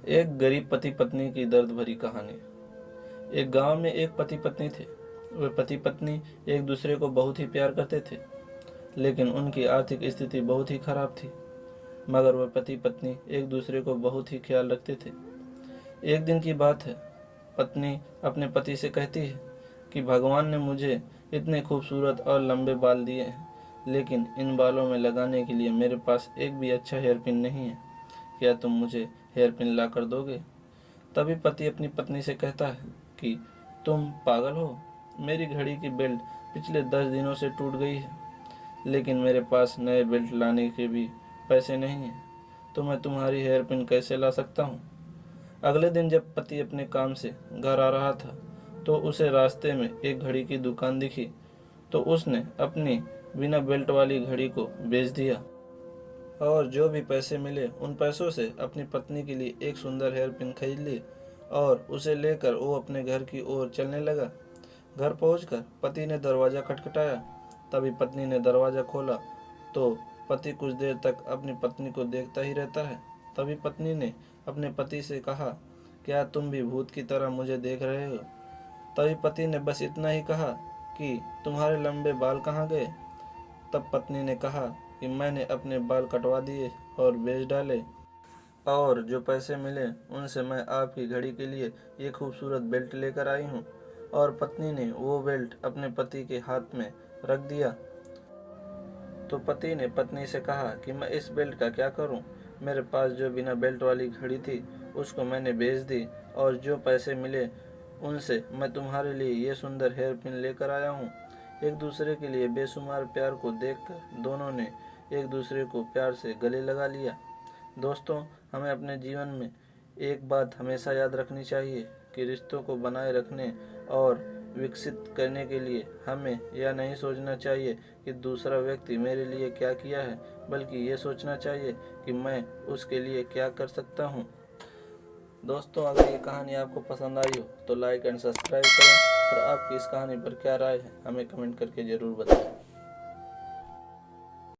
एक गरीब पति पत्नी की दर्द भरी कहानी। एक गांव में एक पति पत्नी थे। वे पति पत्नी एक दूसरे को बहुत ही प्यार करते थे, लेकिन उनकी आर्थिक स्थिति बहुत ही खराब थी। मगर वह पति पत्नी एक दूसरे को बहुत ही ख्याल रखते थे। एक दिन की बात है। पत्नी अपने पति से कहती है कि भगवान ने मुझे इतने खूबसूरत और लंबे बाल दिए हैं, लेकिन इन बालों में लगाने के लिए मेरे पास एक भी अच्छा हेयर पिन नहीं है। क्या तुम मुझे हेयर पिन ला कर दोगे? तभी पति अपनी पत्नी से कहता है कि तुम पागल हो, मेरी घड़ी की बेल्ट पिछले 10 दिनों से टूट गई है, लेकिन मेरे पास नए बेल्ट लाने के भी पैसे नहीं हैं, तो मैं तुम्हारी हेयर पिन कैसे ला सकता हूँ। अगले दिन जब पति अपने काम से घर आ रहा था, तो उसे रास्ते में एक घड़ी की दुकान दिखी, तो उसने अपनी बिना बेल्ट वाली घड़ी को बेच दिया और जो भी पैसे मिले उन पैसों से अपनी पत्नी के लिए एक सुंदर हेयर पिन खरीद ली और उसे लेकर वो अपने घर की ओर चलने लगा। घर पहुंचकर पति ने दरवाज़ा खटखटाया। तभी पत्नी ने दरवाज़ा खोला तो पति कुछ देर तक अपनी पत्नी को देखता ही रहता है। तभी पत्नी ने अपने पति से कहा, क्या तुम भी भूत की तरह मुझे देख रहे हो? तभी पति ने बस इतना ही कहा कि तुम्हारे लंबे बाल कहाँ गए? तब पत्नी ने कहा कि मैंने अपने बाल कटवा दिए और बेच डाले, और जो पैसे मिले उनसे मैं आपकी घड़ी के लिए ये खूबसूरत बेल्ट लेकर आई हूँ। और पत्नी ने वो बेल्ट अपने पति के हाथ में रख दिया। तो पति ने पत्नी से कहा कि मैं इस बेल्ट का क्या करूं? मेरे पास जो बिना बेल्ट वाली घड़ी थी उसको मैंने बेच दी, और जो पैसे मिले उनसे मैं तुम्हारे लिए ये सुंदर हेयर पिन लेकर आया हूँ। एक दूसरे के लिए बेशुमार प्यार को देखकर दोनों ने एक दूसरे को प्यार से गले लगा लिया। दोस्तों, हमें अपने जीवन में एक बात हमेशा याद रखनी चाहिए कि रिश्तों को बनाए रखने और विकसित करने के लिए हमें यह नहीं सोचना चाहिए कि दूसरा व्यक्ति मेरे लिए क्या किया है, बल्कि ये सोचना चाहिए कि मैं उसके लिए क्या कर सकता हूँ। दोस्तों, अगर ये कहानी आपको पसंद आई हो तो लाइक एंड सब्सक्राइब करें, और आपकी इस कहानी पर क्या राय है हमें कमेंट करके ज़रूर बताएं।